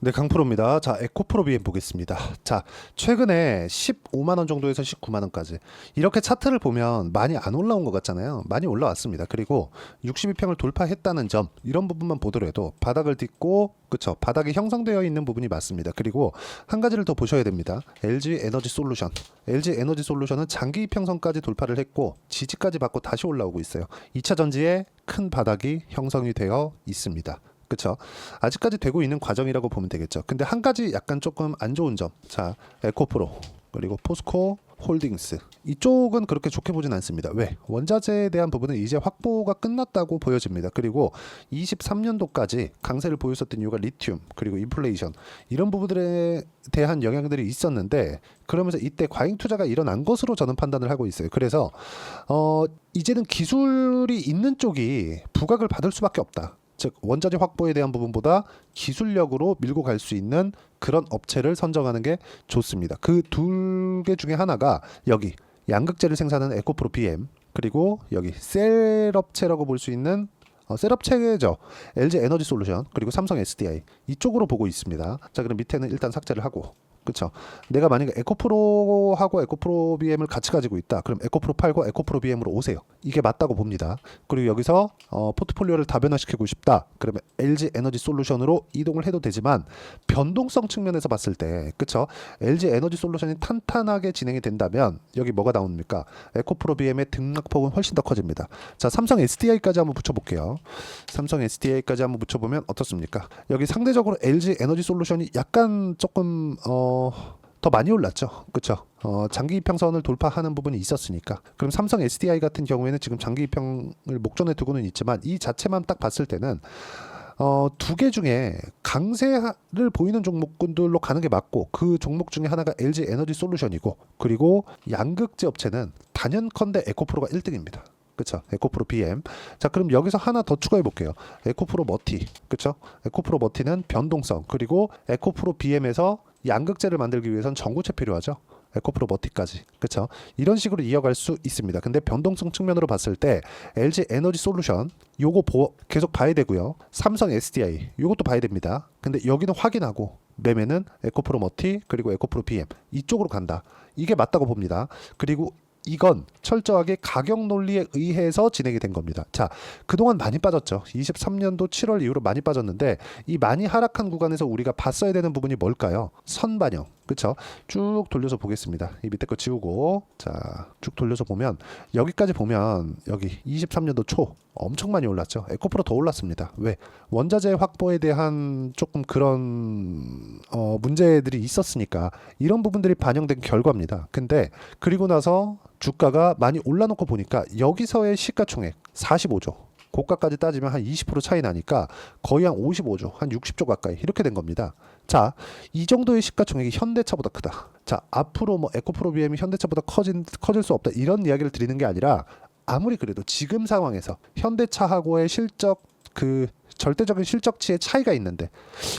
네, 강프로입니다. 자, 에코프로 BM 보겠습니다. 자, 최근에 15만 원 정도에서 19만 원까지 이렇게 차트를 보면 많이 안 올라온 것 같잖아요. 많이 올라왔습니다. 그리고 62평을 돌파했다는 점, 이런 부분만 보더라도 바닥을 딛고, 그쵸, 바닥이 형성되어 있는 부분이 맞습니다. 그리고 한 가지를 더 보셔야 됩니다. LG 에너지 솔루션. LG 에너지 솔루션은 장기 이평선까지 돌파를 했고 지지까지 받고 다시 올라오고 있어요. 2차 전지에 큰 바닥이 형성이 되어 있습니다. 그쵸? 아직까지 되고 있는 과정이라고 보면 되겠죠. 근데 한 가지 약간 조금 안 좋은 점. 자, 에코프로 그리고 포스코 홀딩스 이쪽은 그렇게 좋게 보진 않습니다. 왜? 원자재에 대한 부분은 이제 확보가 끝났다고 보여집니다. 그리고 23년도까지 강세를 보였었던 이유가 리튬 그리고 인플레이션 이런 부분들에 대한 영향들이 있었는데, 그러면서 이때 과잉 투자가 일어난 것으로 저는 판단을 하고 있어요. 그래서 이제는 기술이 있는 쪽이 부각을 받을 수밖에 없다. 즉 원자재 확보에 대한 부분보다 기술력으로 밀고 갈 수 있는 그런 업체를 선정하는 게 좋습니다. 그 두 개 중에 하나가 여기 양극재를 생산하는 에코프로 BM, 그리고 여기 셀업체라고 볼 수 있는 셀업체죠. LG 에너지 솔루션, 그리고 삼성 SDI 이쪽으로 보고 있습니다. 자, 그럼 밑에는 일단 삭제를 하고, 그쵸? 내가 만약에 에코프로하고 에코프로 BM을 같이 가지고 있다. 그럼 에코프로 팔고 에코프로 BM으로 오세요. 이게 맞다고 봅니다. 그리고 여기서 포트폴리오를 다변화시키고 싶다. 그러면 LG 에너지 솔루션으로 이동을 해도 되지만, 변동성 측면에서 봤을 때, 그쵸? LG 에너지 솔루션이 탄탄하게 진행이 된다면 여기 뭐가 나옵니까? 에코프로 BM의 등락폭은 훨씬 더 커집니다. 자, 삼성 SDI까지 한번 붙여볼게요. 삼성 SDI까지 한번 붙여보면 어떻습니까? 여기 상대적으로 LG 에너지 솔루션이 약간 조금 더 많이 올랐죠. 그쵸? 장기 이평선을 돌파하는 부분이 있었으니까. 그럼 삼성 SDI 같은 경우에는 지금 장기 이평을 목전에 두고는 있지만 이 자체만 딱 봤을 때는 두 개 중에 강세를 보이는 종목군들로 가는 게 맞고, 그 종목 중에 하나가 LG 에너지 솔루션이고, 그리고 양극재 업체는 단연컨대 에코프로가 1등입니다. 그쵸? 에코프로 BM. 자, 그럼 여기서 하나 더 추가해 볼게요. 에코프로 머티. 그쵸? 에코프로 머티는 변동성, 그리고 에코프로 BM에서 양극재를 만들기 위해선 전구체 필요하죠. 에코프로 머티까지. 그쵸? 이런 식으로 이어갈 수 있습니다. 근데 변동성 측면으로 봤을 때 LG 에너지 솔루션 요거 계속 봐야 되고요. 삼성 SDI 요것도 봐야 됩니다. 근데 여기는 확인하고 매매는 에코프로 머티 그리고 에코프로 BM 이쪽으로 간다. 이게 맞다고 봅니다. 그리고 이건 철저하게 가격 논리에 의해서 진행이 된 겁니다. 자, 그동안 많이 빠졌죠. 23년도 7월 이후로 많이 빠졌는데, 이 많이 하락한 구간에서 우리가 봤어야 되는 부분이 뭘까요? 선반영. 그쵸? 쭉 돌려서 보겠습니다. 이 밑에 거 지우고, 자, 쭉 돌려서 보면 여기까지 보면 여기 23년도 초 엄청 많이 올랐죠. 에코프로 더 올랐습니다. 왜? 원자재 확보에 대한 조금 그런 문제들이 있었으니까 이런 부분들이 반영된 결과입니다. 근데 그리고 나서 주가가 많이 올라놓고 보니까 여기서의 시가총액 45조, 고가까지 따지면 한 20% 차이 나니까 거의 한 55조, 한 60조 가까이 이렇게 된 겁니다. 자, 이 정도의 시가총액이 현대차보다 크다. 자, 앞으로 뭐 에코프로 BM이 현대차보다 커질 수 없다, 이런 이야기를 드리는 게 아니라, 아무리 그래도 지금 상황에서 현대차하고의 실적, 그 절대적인 실적치의 차이가 있는데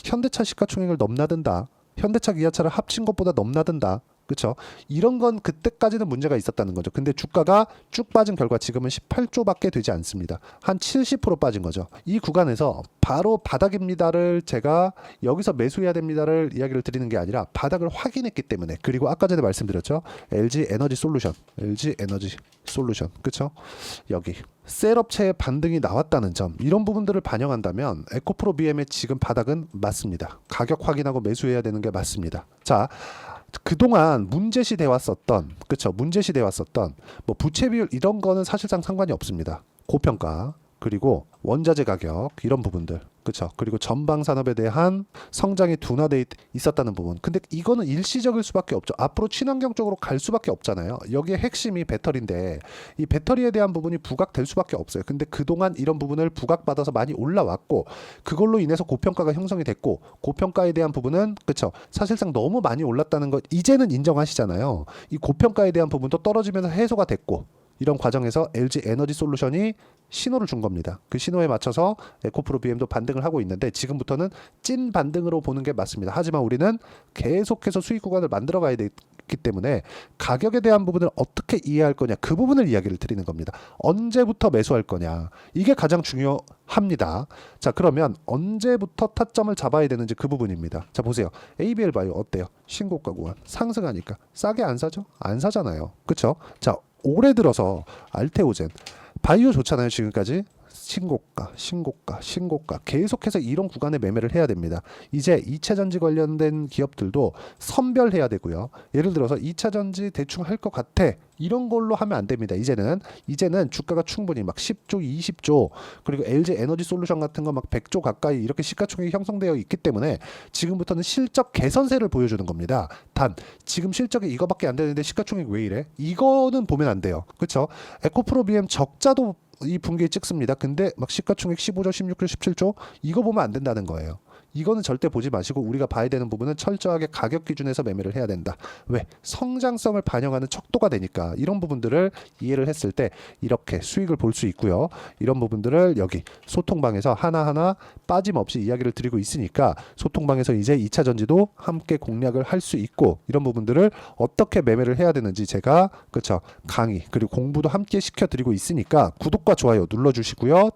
현대차 시가총액을 넘나든다, 현대차 기아차를 합친 것보다 넘나든다, 그쵸? 이런 건 그때까지는 문제가 있었다는 거죠. 근데 주가가 쭉 빠진 결과 지금은 18조밖에 되지 않습니다. 한 70% 빠진 거죠. 이 구간에서 바로 바닥입니다를 제가 여기서 매수해야 됩니다를 이야기를 드리는 게 아니라 바닥을 확인했기 때문에, 그리고 아까 전에 말씀드렸죠. LG 에너지 솔루션, LG 에너지 솔루션, 그쵸? 여기 셀업체의 반등이 나왔다는 점, 이런 부분들을 반영한다면 에코프로 BM의 지금 바닥은 맞습니다. 가격 확인하고 매수해야 되는 게 맞습니다. 자, 그동안 문제시 돼 왔었던, 그쵸? 문제시 돼 왔었던 뭐 부채 비율 이런 거는 사실상 상관이 없습니다. 고평가, 그리고 원자재 가격 이런 부분들, 그쵸? 그리고 전방 산업에 대한 성장이 둔화돼 있었다는 부분. 근데 이거는 일시적일 수밖에 없죠. 앞으로 친환경 쪽으로 갈 수밖에 없잖아요. 여기에 핵심이 배터리인데 이 배터리에 대한 부분이 부각될 수밖에 없어요. 근데 그동안 이런 부분을 부각받아서 많이 올라왔고, 그걸로 인해서 고평가가 형성이 됐고, 고평가에 대한 부분은, 그쵸? 사실상 너무 많이 올랐다는 것 이제는 인정하시잖아요. 이 고평가에 대한 부분도 떨어지면서 해소가 됐고, 이런 과정에서 LG 에너지 솔루션이 신호를 준 겁니다. 그 신호에 맞춰서 에코프로 BM도 반등을 하고 있는데, 지금부터는 찐 반등으로 보는 게 맞습니다. 하지만 우리는 계속해서 수익 구간을 만들어 가야 있기 때문에 가격에 대한 부분을 어떻게 이해할 거냐, 그 부분을 이야기를 드리는 겁니다. 언제부터 매수할 거냐, 이게 가장 중요합니다. 자, 그러면 언제부터 타점을 잡아야 되는지 그 부분입니다. 자, 보세요. ABL 바이오 어때요? 신고가 구간 상승하니까 싸게 안 사죠? 안 사잖아요. 그쵸? 자, 올해 들어서 알테오젠 바이오 좋잖아요. 지금까지 신고가 계속해서 이런 구간에 매매를 해야 됩니다. 이제 2차전지 관련된 기업들도 선별해야 되고요. 예를 들어서 2차전지 대충 할 것 같아, 이런 걸로 하면 안 됩니다. 이제는 주가가 충분히 막 10조 20조 그리고 LG 에너지 솔루션 같은 거 막 100조 가까이 이렇게 시가총액이 형성되어 있기 때문에 지금부터는 실적 개선세를 보여주는 겁니다. 단 지금 실적이 이거밖에 안 되는데 시가총액 왜 이래? 이거는 보면 안 돼요. 그렇죠? 에코프로 BM 적자도 이 분기에 찍습니다. 근데 막 시가총액 15조, 16조, 17조 이거 보면 안 된다는 거예요. 이거는 절대 보지 마시고 우리가 봐야 되는 부분은 철저하게 가격 기준에서 매매를 해야 된다. 왜? 성장성을 반영하는 척도가 되니까. 이런 부분들을 이해를 했을 때 이렇게 수익을 볼 수 있고요. 이런 부분들을 여기 소통방에서 하나하나 빠짐없이 이야기를 드리고 있으니까 소통방에서 이제 2차 전지도 함께 공략을 할 수 있고, 이런 부분들을 어떻게 매매를 해야 되는지 제가 그렇죠, 강의 그리고 공부도 함께 시켜드리고 있으니까 구독과 좋아요 눌러주시고요.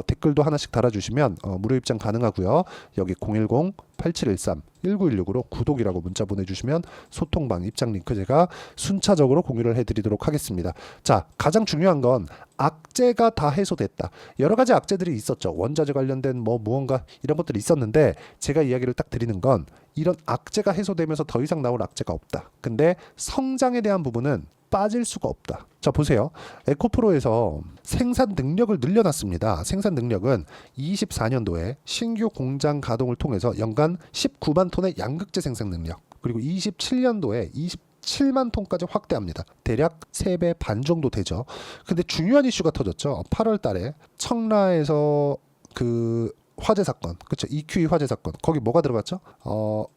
댓글도 하나씩 달아주시면 무료 입장 가능하고요. 여기 010-8713-1916으로 구독이라고 문자 보내주시면 소통방 입장 링크 제가 순차적으로 공유를 해드리도록 하겠습니다. 자, 가장 중요한 건 악재가 다 해소됐다. 여러 가지 악재들이 있었죠. 원자재 관련된 뭐 무언가 이런 것들이 있었는데 제가 이야기를 딱 드리는 건 이런 악재가 해소되면서 더 이상 나올 악재가 없다. 근데 성장에 대한 부분은 빠질 수가 없다. 자, 보세요. 에코프로에서 생산 능력을 늘려놨습니다. 생산 능력은 24년도에 신규 공장 가동을 통해서 연간 19만 톤의 양극재 생산 능력, 그리고 27년도에 27만 톤까지 확대합니다. 대략 3배 반 정도 되죠. 근데 중요한 이슈가 터졌죠. 8월 달에 청라에서 그 화재 사건, 그렇죠? EQE 화재 사건. 거기 뭐가 들어갔죠?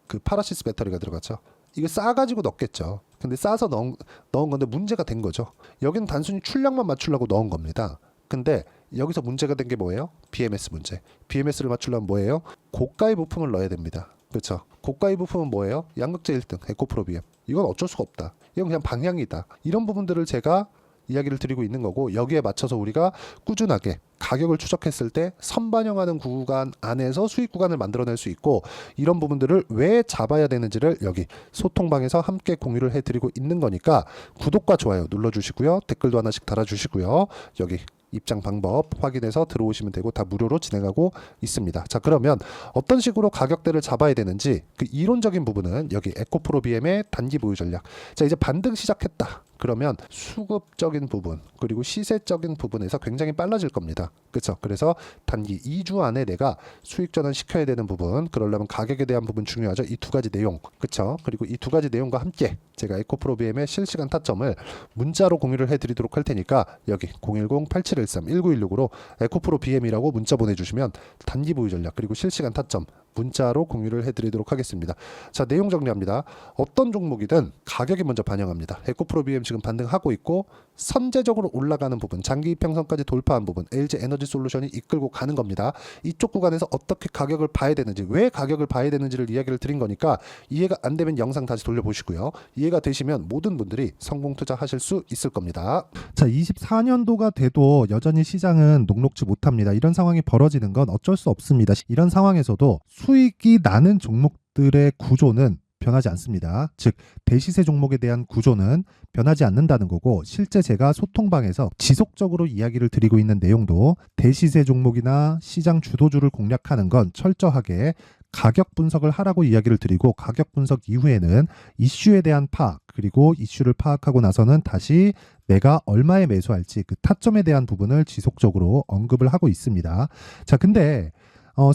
그 파라시스 배터리가 들어갔죠. 이거 싸가지고 넣겠죠. 근데 싸서 넣은 건데 문제가 된 거죠. 여기는 단순히 출력만 맞추려고 넣은 겁니다. 근데 여기서 문제가 된 게 뭐예요? BMS 문제. BMS를 맞추려면 뭐예요? 고가의 부품을 넣어야 됩니다. 그렇죠? 고가의 부품은 뭐예요? 양극재 1등, 에코프로 BM. 이건 어쩔 수가 없다. 이건 그냥 방향이다. 이런 부분들을 제가 이야기를 드리고 있는 거고, 여기에 맞춰서 우리가 꾸준하게 가격을 추적했을 때 선반영하는 구간 안에서 수익 구간을 만들어낼 수 있고, 이런 부분들을 왜 잡아야 되는지를 여기 소통방에서 함께 공유를 해드리고 있는 거니까 구독과 좋아요 눌러주시고요. 댓글도 하나씩 달아주시고요. 여기 입장 방법 확인해서 들어오시면 되고 다 무료로 진행하고 있습니다. 자, 그러면 어떤 식으로 가격대를 잡아야 되는지 그 이론적인 부분은 여기 에코프로 BM의 단기 보유 전략. 자, 이제 반등 시작했다. 그러면 수급적인 부분 그리고 시세적인 부분에서 굉장히 빨라질 겁니다. 그렇죠? 그래서 단기 2주 안에 내가 수익 전환 시켜야 되는 부분, 그러려면 가격에 대한 부분 중요하죠. 이 두 가지 내용, 그렇죠? 그리고 이 두 가지 내용과 함께 제가 에코프로 BM의 실시간 타점을 문자로 공유를 해드리도록 할 테니까 여기 010-8713-1916으로 에코프로 BM이라고 문자 보내주시면 단기 보유 전략 그리고 실시간 타점 문자로 공유를 해드리도록 하겠습니다. 자, 내용 정리합니다. 어떤 종목이든 가격이 먼저 반영합니다. 에코프로 BM 지금 반등하고 있고 선제적으로 올라가는 부분, 장기 이평선까지 돌파한 부분, LG 에너지 솔루션이 이끌고 가는 겁니다. 이쪽 구간에서 어떻게 가격을 봐야 되는지, 왜 가격을 봐야 되는지를 이야기를 드린 거니까 이해가 안 되면 영상 다시 돌려보시고요. 이해가 되시면 모든 분들이 성공 투자하실 수 있을 겁니다. 자, 24년도가 돼도 여전히 시장은 녹록지 못합니다. 이런 상황이 벌어지는 건 어쩔 수 없습니다. 이런 상황에서도 수익이 나는 종목들의 구조는 변하지 않습니다. 즉 대시세 종목에 대한 구조는 변하지 않는다는 거고, 실제 제가 소통방에서 지속적으로 이야기를 드리고 있는 내용도 대시세 종목이나 시장 주도주를 공략하는 건 철저하게 가격 분석을 하라고 이야기를 드리고, 가격 분석 이후에는 이슈에 대한 파악, 그리고 이슈를 파악하고 나서는 다시 내가 얼마에 매수할지 그 타점에 대한 부분을 지속적으로 언급을 하고 있습니다. 자, 근데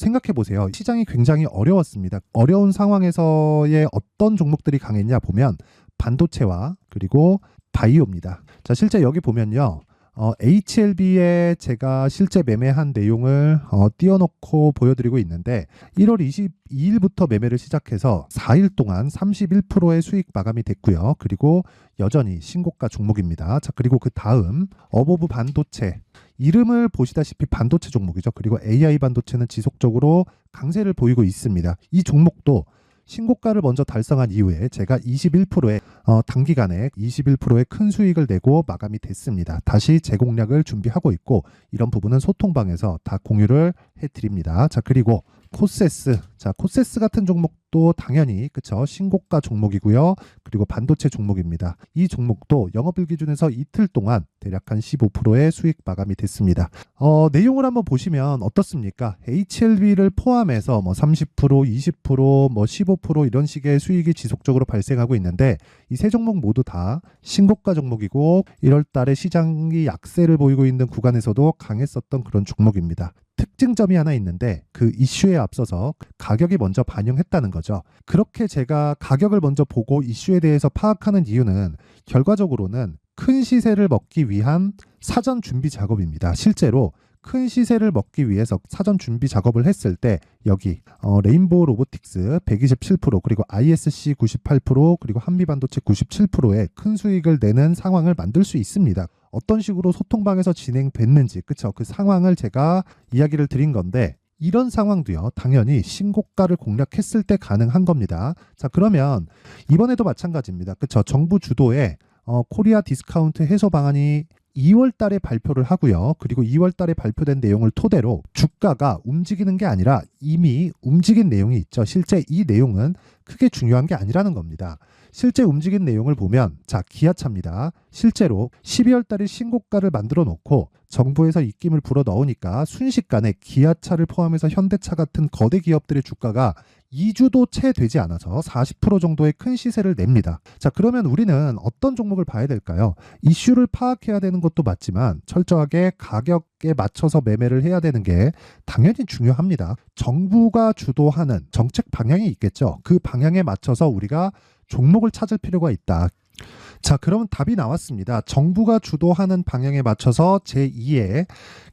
생각해 보세요. 시장이 굉장히 어려웠습니다. 어려운 상황에서의 어떤 종목들이 강했냐 보면 반도체와 그리고 바이오입니다. 자, 실제 여기 보면요. HLB에 제가 실제 매매한 내용을 띄워놓고 보여드리고 있는데 1월 22일부터 매매를 시작해서 4일 동안 31%의 수익 마감이 됐고요. 그리고 여전히 신고가 종목입니다. 자, 그리고 그 다음 어보브 반도체, 이름을 보시다시피 반도체 종목이죠. 그리고 AI 반도체는 지속적으로 강세를 보이고 있습니다. 이 종목도 신고가를 먼저 달성한 이후에 제가 21%의 단기간에 21%의 큰 수익을 내고 마감이 됐습니다. 다시 재공략을 준비하고 있고 이런 부분은 소통방에서 다 공유를 해드립니다. 자, 그리고 코세스. 자, 코세스 같은 종목도 당연히 그쵸, 신고가 종목이고요. 그리고 반도체 종목입니다. 이 종목도 영업일 기준에서 이틀 동안 대략 한 15%의 수익 마감이 됐습니다. 내용을 한번 보시면 어떻습니까? HLB를 포함해서 뭐 30%, 20%, 뭐 15% 이런 식의 수익이 지속적으로 발생하고 있는데 이 세 종목 모두 다 신고가 종목이고 1월 달에 시장이 약세를 보이고 있는 구간에서도 강했었던 그런 종목입니다. 특징점이 하나 있는데 그 이슈에 앞서서 가격이 먼저 반영했다는 거죠. 그렇게 제가 가격을 먼저 보고 이슈에 대해서 파악하는 이유는 결과적으로는 큰 시세를 먹기 위한 사전 준비 작업입니다. 실제로 큰 시세를 먹기 위해서 사전 준비 작업을 했을 때 여기 레인보우 로보틱스 127% 그리고 ISC 98% 그리고 한미반도체 97%의 큰 수익을 내는 상황을 만들 수 있습니다. 어떤 식으로 소통방에서 진행됐는지 그쵸, 그 상황을 제가 이야기를 드린 건데 이런 상황도요 당연히 신고가를 공략했을 때 가능한 겁니다. 자, 그러면 이번에도 마찬가지입니다. 그쵸, 정부 주도의 코리아 디스카운트 해소 방안이 2월 달에 발표를 하고요. 그리고 2월 달에 발표된 내용을 토대로 주가가 움직이는 게 아니라 이미 움직인 내용이 있죠. 실제 이 내용은 크게 중요한 게 아니라는 겁니다. 실제 움직인 내용을 보면 자, 기아차입니다. 실제로 12월 달에 신고가를 만들어 놓고 정부에서 입김을 불어 넣으니까 순식간에 기아차를 포함해서 현대차 같은 거대 기업들의 주가가 2주도 채 되지 않아서 40% 정도의 큰 시세를 냅니다. 자, 그러면 우리는 어떤 종목을 봐야 될까요? 이슈를 파악해야 되는 것도 맞지만 철저하게 가격에 맞춰서 매매를 해야 되는 게 당연히 중요합니다. 정부가 주도하는 정책 방향이 있겠죠. 그 방향에 맞춰서 우리가 종목을 찾을 필요가 있다. 자, 그러면 답이 나왔습니다. 정부가 주도하는 방향에 맞춰서 제2의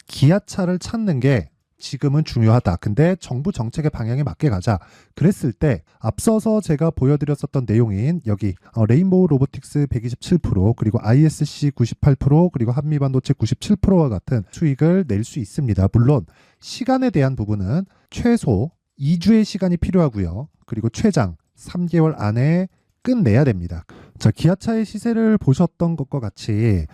기아차를 찾는 게 지금은 중요하다. 근데 정부 정책의 방향에 맞게 가자. 그랬을 때 앞서서 제가 보여드렸었던 내용인 여기 레인보우 로보틱스 127% 그리고 ISC 98% 그리고 한미반도체 97%와 같은 수익을 낼 수 있습니다. 물론 시간에 대한 부분은 최소 2주의 시간이 필요하고요. 그리고 최장 3개월 안에 끝내야 됩니다. 자, 기아차의 시세를 보셨던 것과 같이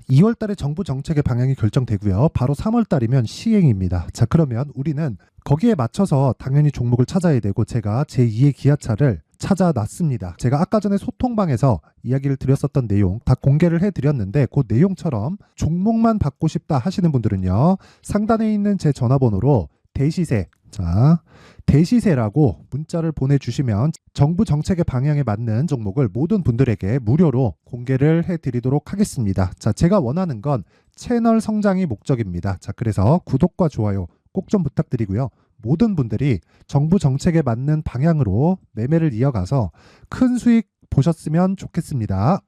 2월 달에 정부 정책의 방향이 결정되고요. 바로 3월 달이면 시행입니다. 자, 그러면 우리는 거기에 맞춰서 당연히 종목을 찾아야 되고 제가 제2의 기아차를 찾아놨습니다. 제가 아까 전에 소통방에서 이야기를 드렸었던 내용 다 공개를 해드렸는데 그 내용처럼 종목만 받고 싶다 하시는 분들은요. 상단에 있는 제 전화번호로 대시세, 자, 대시세라고 문자를 보내주시면 정부 정책의 방향에 맞는 종목을 모든 분들에게 무료로 공개를 해드리도록 하겠습니다. 자, 제가 원하는 건 채널 성장이 목적입니다. 자, 그래서 구독과 좋아요 꼭 좀 부탁드리고요. 모든 분들이 정부 정책에 맞는 방향으로 매매를 이어가서 큰 수익 보셨으면 좋겠습니다.